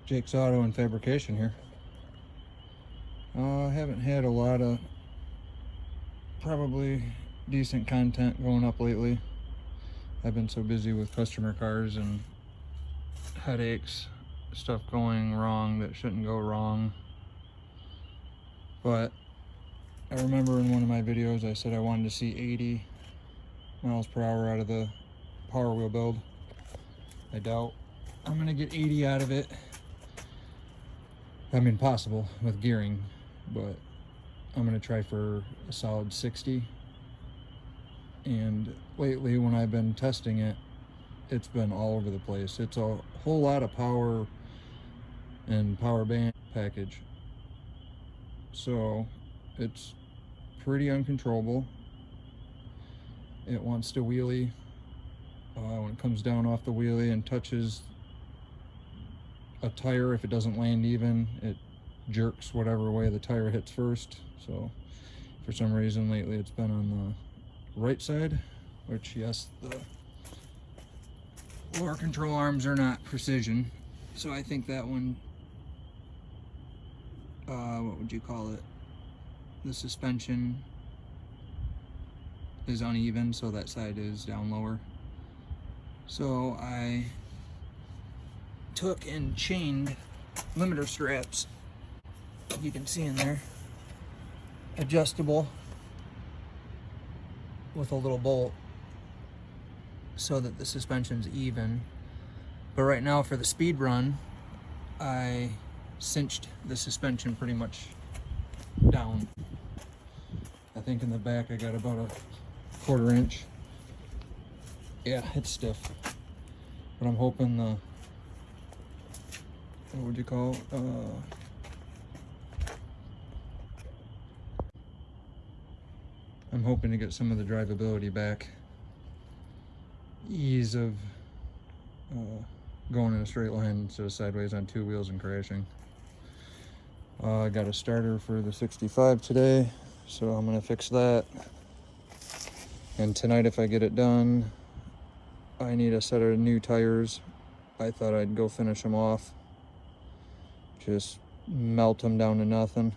Jake's Auto and Fabrication here. I haven't had a lot of probably decent content going up lately. I've been so busy with customer cars and headaches, stuff going wrong that shouldn't go wrong. But I remember in one of my videos I said I wanted to see 80 miles per hour out of the Power Wheel build. I doubt I'm gonna get 80 out of it. I mean, possible with gearing, but I'm gonna try for a solid 60. And lately when I've been testing it, it's been all over the place. It's a whole lot of power and power band package, so it's pretty uncontrollable. It wants to wheelie. When it comes down off the wheelie and touches a tire, if it doesn't land even, it jerks whatever way the tire hits first. So for some reason lately it's been on the right side, which, yes, the lower control arms are not precision, so I think that one, what would you call it, the suspension is uneven, so that side is down lower. So I took and chained limiter straps, you can see in there, adjustable with a little bolt so that the suspension's even. But right now for the speed run, I cinched the suspension pretty much down. I think in the back I got about a 1/4 inch. Yeah, it's stiff, but I'm hoping the, what would you call, I'm hoping to get some of the drivability back. Ease of going in a straight line instead of sideways on 2 wheels and crashing. I got a starter for the 65 today, so I'm gonna fix that. And tonight, if I get it done, I need a set of new tires. I thought I'd go finish them off, just melt them down to nothing.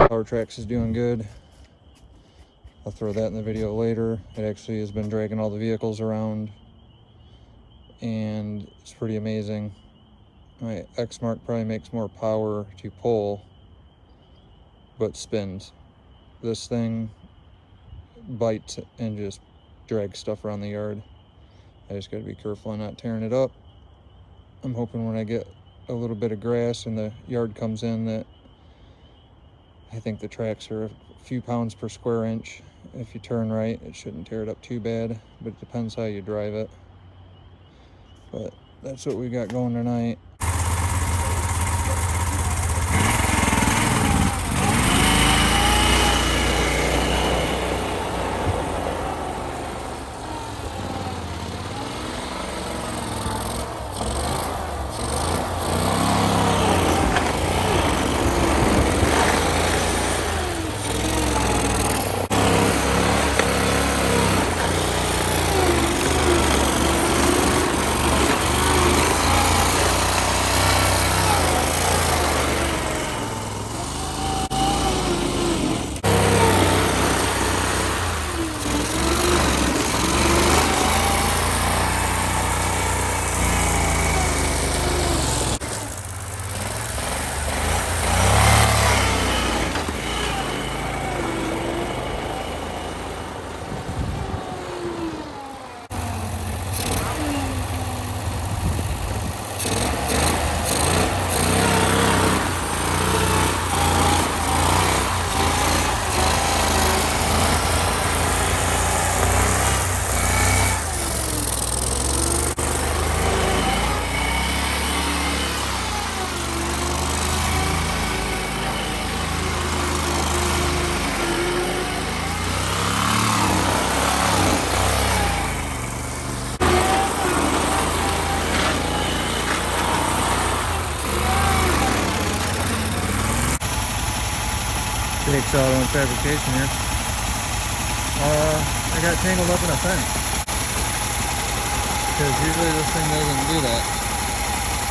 Powertrex is doing good. I'll throw that in the video later. It actually has been dragging all the vehicles around, and it's pretty amazing. My X-Mark probably makes more power to pull, but spins. This thing bites and just drags stuff around the yard. I just gotta be careful on not tearing it up. I'm hoping when I get a little bit of grass and the yard comes in that I think the tracks are a few pounds per square inch. If you turn right, it shouldn't tear it up too bad, but it depends how you drive it. But that's what we got going tonight. Charlie on Fabrication here. I got tangled up in a fence. Because usually this thing doesn't do that.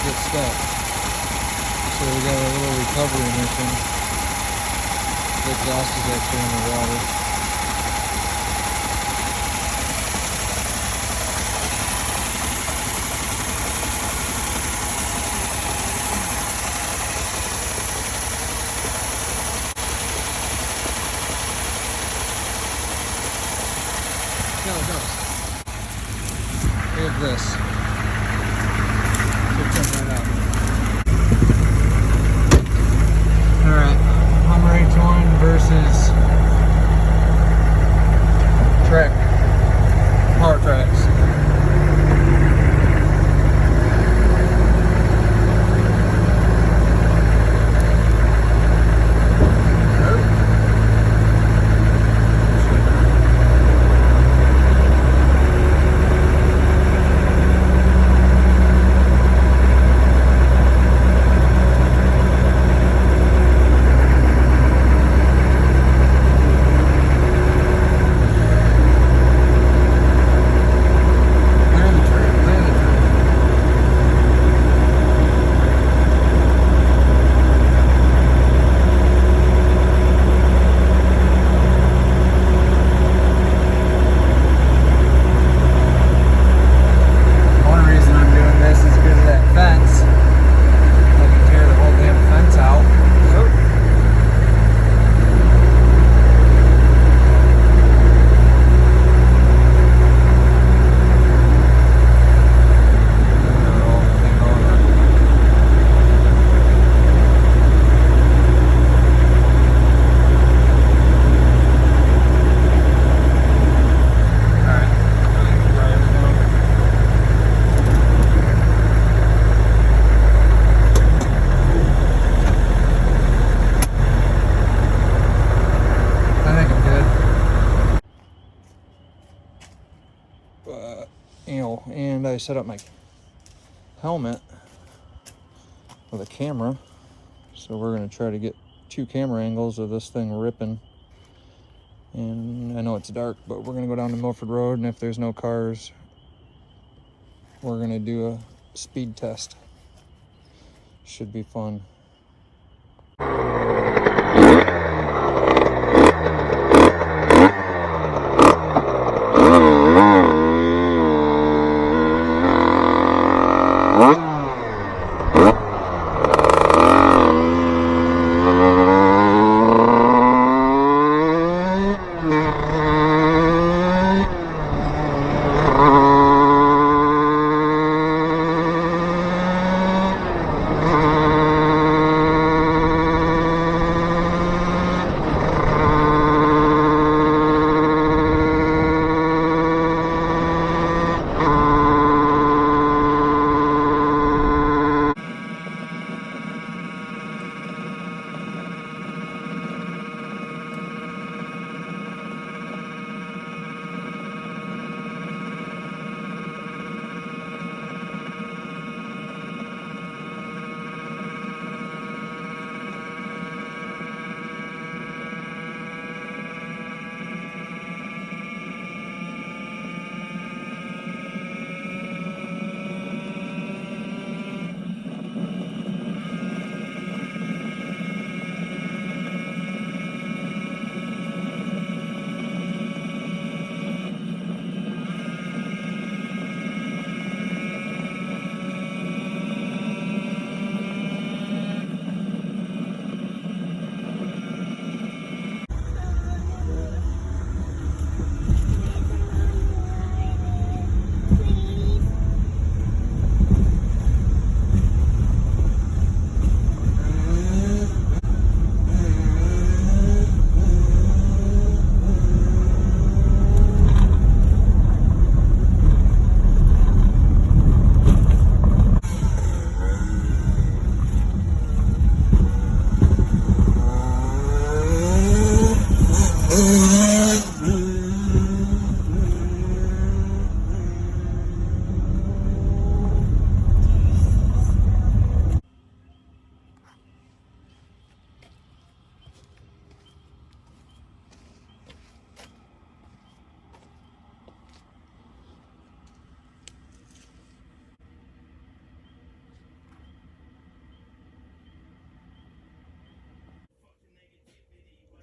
Get stuck. So we got a little recovery mission. The exhaust is actually in the water. No, it does. Look at this. Should come right out. Alright, Hummer H1 versus powertrex. And I set up my helmet with a camera, so we're going to try to get 2 camera angles of this thing ripping. And I know it's dark, but we're going to go down to Milford Road, and if there's no cars, we're going to do a speed test. Should be fun.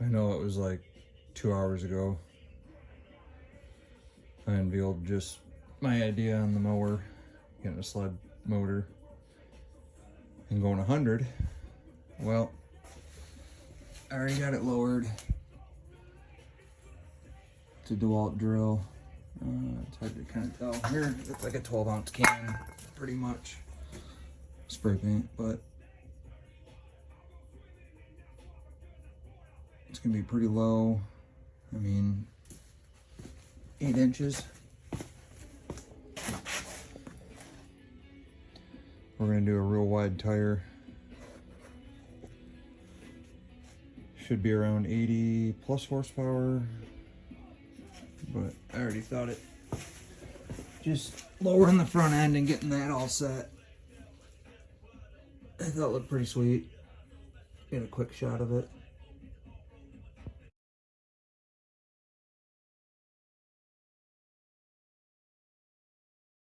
know it was like 2 hours ago. I unveiled just my idea on the mower, getting a sled motor and going 100. Well, I already got it lowered. It's a DeWalt drill. It's hard to kind of tell. Here, it's like a 12-ounce can, pretty much. Spray paint, but it's gonna be pretty low. I mean, 8 inches. We're gonna do a real wide tire. Should be around 80 plus horsepower, but I already thought it. Just lowering the front end and getting that all set, I thought it looked pretty sweet. Get a quick shot of it.